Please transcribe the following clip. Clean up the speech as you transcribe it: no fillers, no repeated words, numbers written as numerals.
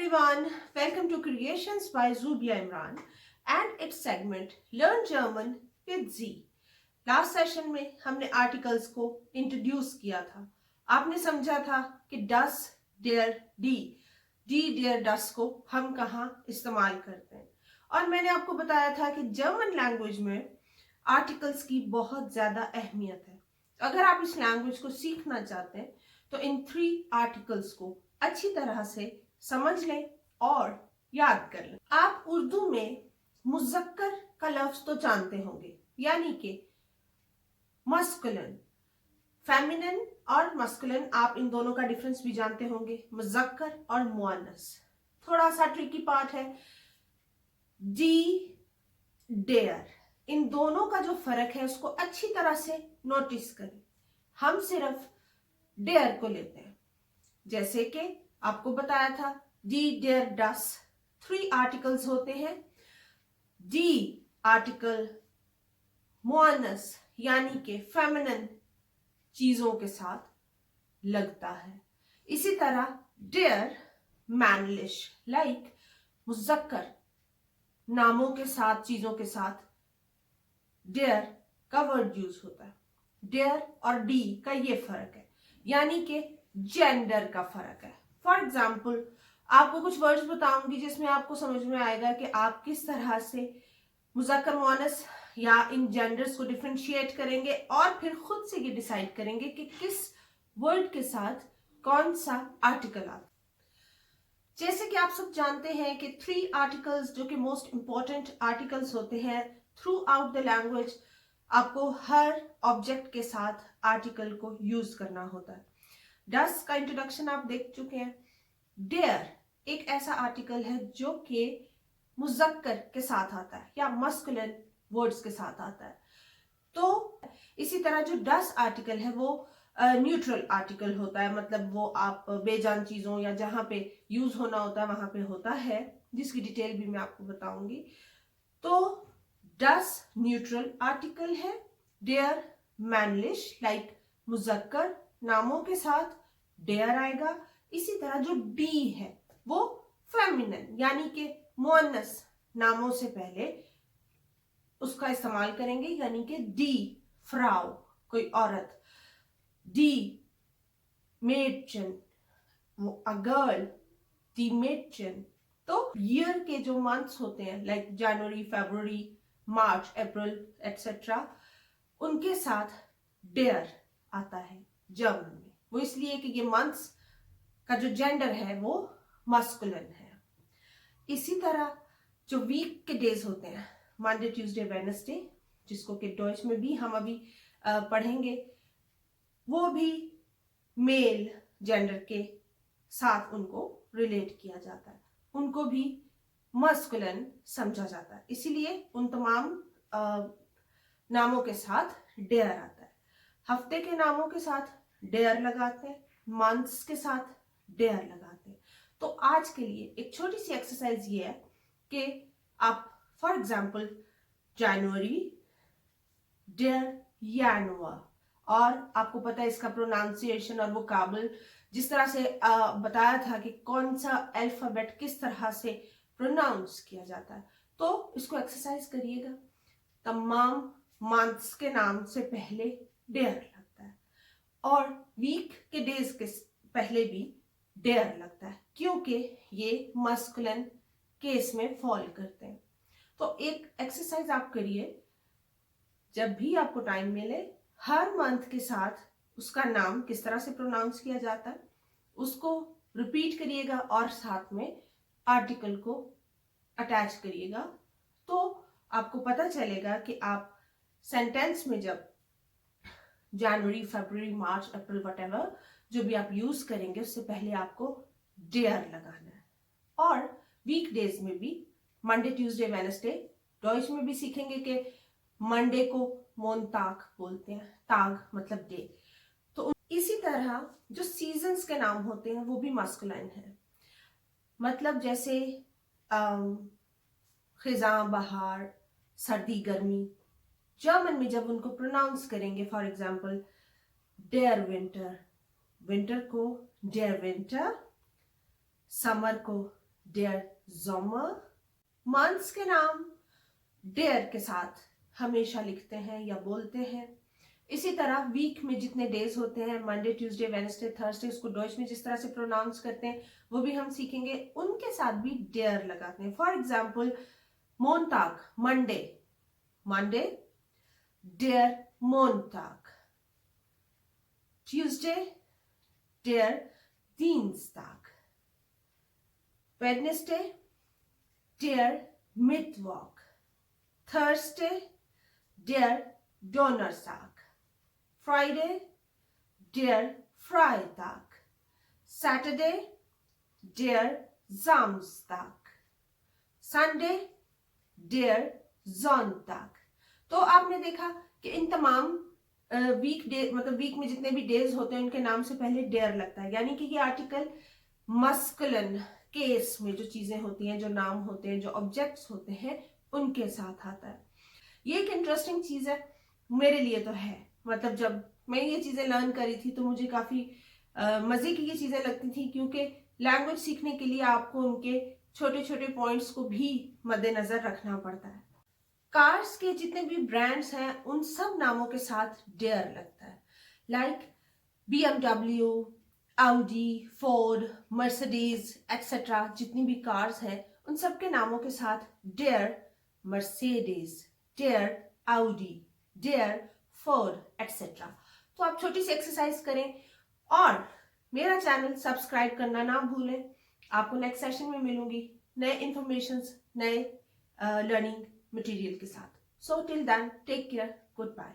everyone, welcome to Creations by Zubia Imran and its segment Learn German with Z. Last session में हमने articles को introduce किया था। आपने समझा था कि डस, डेयर, डी डेयर डस को हम कहाँ इस्तेमाल करते हैं, और मैंने आपको बताया था कि जर्मन लैंग्वेज में आर्टिकल्स की बहुत ज्यादा अहमियत है। अगर आप इस लैंग्वेज को सीखना चाहते हैं तो इन 3 आर्टिकल्स को अच्छी तरह से समझ लें और याद कर लें। आप उर्दू में मुज़क्कर का लफ्ज तो जानते होंगे, यानी कि मस्कुलिन, फेमिनिन और मस्कुलिन। आप इन दोनों का डिफरेंस भी जानते होंगे, मुज़क्कर और मुअन्नस। थोड़ा सा ट्रिकी पार्ट है डी, डेयर, इन दोनों का जो फर्क है उसको अच्छी तरह से नोटिस करें। हम सिर्फ डेयर को लेते हैं, जैसे कि आपको बताया था डी डेयर डस 3 आर्टिकल्स होते हैं। डी आर्टिकल मुअन्नस यानी कि फेमिनिन चीजों के साथ लगता है। इसी तरह डेयर मैनलिश, लाइक मुज़क्कर नामों के साथ, चीजों के साथ डेयर का वर्ड यूज होता है। डेयर और डी का ये फर्क है, यानी कि जेंडर का फर्क है। फॉर एग्जाम्पल, आपको कुछ वर्ड्स बताऊंगी जिसमें आपको समझ में आएगा कि आप किस तरह से मुज़क्कर मुअन्नस या इन जेंडर्स को डिफरेंशिएट करेंगे और फिर खुद से ये डिसाइड करेंगे कि किस वर्ड के साथ कौन सा आर्टिकल आता है। जैसे कि आप सब जानते हैं कि 3 आर्टिकल्स जो कि मोस्ट इंपॉर्टेंट आर्टिकल्स होते हैं थ्रू आउट द लैंग्वेज, आपको हर ऑब्जेक्ट के साथ आर्टिकल को यूज करना होता है। डस का इंट्रोडक्शन आप देख चुके हैं। डेयर एक ऐसा आर्टिकल है जो कि मुज़क्कर के साथ आता है या मस्कुलिन वर्ड्स के साथ आता है। तो इसी तरह जो डस आर्टिकल है वो न्यूट्रल आर्टिकल होता है, मतलब वो आप बेजान चीजों या जहां पे यूज होना होता है वहां पे होता है, जिसकी डिटेल भी मैं आपको बताऊंगी। तो डस न्यूट्रल आर्टिकल है, डेयर मैनलिश, लाइक मुज़क्कर नामों के साथ डेयर आएगा। इसी तरह जो डी है वो फेमिनिन यानी कि मुअन्नस नामों से पहले उसका इस्तेमाल करेंगे, यानी कि डी फ्राउ कोई औरत, डी मेडचन अ गर्ल, डी मेडचन। तो ईयर के जो मंथ्स होते हैं लाइक जनवरी, फरवरी, मार्च, अप्रैल एक्सेट्रा, उनके साथ डेयर आता है जर्मन में। वो इसलिए कि ये मंथ्स का जो जेंडर है वो मस्कुलिन है। इसी तरह जो वीक के डेज होते हैं मंडे, ट्यूसडे, वेडनेसडे, जिसको कि डॉइच में भी हम अभी पढ़ेंगे, वो भी मेल जेंडर के साथ उनको रिलेट किया जाता है, उनको भी मस्कुलिन समझा जाता है। इसीलिए उन तमाम नामों के साथ डेयर आता है। हफ्ते के नामों के साथ डेयर लगाते हैं, मंथ्स के साथ डेयर लगाते हैं। तो आज के लिए एक छोटी सी एक्सरसाइज ये है कि आप फॉर एग्जाम्पल जनवरी, डेयर यानुआ, और आपको पता है इसका प्रोनाउंसिएशन और वोकाबल जिस तरह से बताया था कि कौन सा अल्फाबेट किस तरह से प्रोनाउंस किया जाता है, तो इसको एक्सरसाइज करिएगा। तमाम मंथ्स के नाम से पहले डेयर लगता है और वीक के डेज के पहले भी डेयर लगता है, क्योंकि ये मस्कुलिन केस में फॉल करते हैं। तो एक एक्सरसाइज आप करिए, जब भी आपको टाइम मिले हर मंथ के साथ उसका नाम किस तरह से प्रोनाउंस किया जाता है उसको रिपीट करिएगा और साथ में आर्टिकल को अटैच करिएगा। तो आपको पता चलेगा कि आप सेंटेंस में जब जनवरी, फरवरी, मार्च, अप्रैल, व्हाटएवर जो भी आप यूज करेंगे उससे पहले आपको डेयर लगाना है। और वीक डेज में भी मंडे, ट्यूसडे, वेडनेसडे, डॉइच में भी सीखेंगे कि मंडे को मोनताग बोलते हैं, ताग मतलब डे। तो इसी तरह जो सीजन्स के नाम होते हैं वो भी मस्कुलाइन है, मतलब जैसे खिज़ां बहार, सर्दी गर्मी, जर्मन में जब उनको प्रोनाउंस करेंगे, फॉर एग्जाम्पल डेयर विंटर, विंटर को डेयर विंटर, समर को der Sommer। मंथ्स के नाम डेयर के साथ हमेशा लिखते हैं या बोलते हैं। इसी तरह वीक में जितने डेज होते हैं, मंडे, ट्यूसडे, वेडनेसडे, थर्सडे, उसको डॉइच में जिस तरह से प्रोनाउंस करते हैं वो भी हम सीखेंगे। उनके साथ भी डेयर लगाते हैं। फॉर एग्जाम्पल मोंटाग, मंडे, मंडे, डेयर मोंटाग। ट्यूसडे, डेयर Dienstag। वेडनेसडे, डेयर मिटवॉक। थर्सडे, डेयर Donnerstag। फ्राइडे, डेयर Freitag। सैटरडे, डेयर Samstag। संडे, डेयर Sonntag। तो आपने देखा कि इन तमाम वीक डे मतलब वीक में जितने भी डेज होते हैं उनके नाम से पहले डेयर लगता है, यानी कि ये आर्टिकल मस्कुलिन केस में जो चीजें होती हैं, जो नाम होते हैं, जो ऑब्जेक्ट्स होते हैं, उनके साथ आता है। ये एक इंटरेस्टिंग चीज है, मेरे लिए तो है। मतलब जब मैं ये चीजें लर्न करी थी तो मुझे काफी मजे की ये चीजें लगती थी, क्योंकि लैंग्वेज सीखने के लिए आपको उनके छोटे छोटे पॉइंट्स को भी मद्देनजर रखना पड़ता है। कार्स के जितने भी ब्रांड्स हैं उन सब नामों के साथ डेयर लगता है। Like BMW, Audi, Ford, Mercedes etcetera, जितनी भी कार्स हैं उन सब के नामों के साथ डेयर मर्सिडीज, डेयर Audi, डेयर फोर्ड एक्सेट्रा। तो आप छोटी सी एक्सरसाइज करें और मेरा चैनल सब्सक्राइब करना ना भूलें। आपको नेक्स्ट सेशन में मिलूंगी नए इंफॉर्मेशन, नए लर्निंग मटेरियल के साथ। So till then, take care. Goodbye.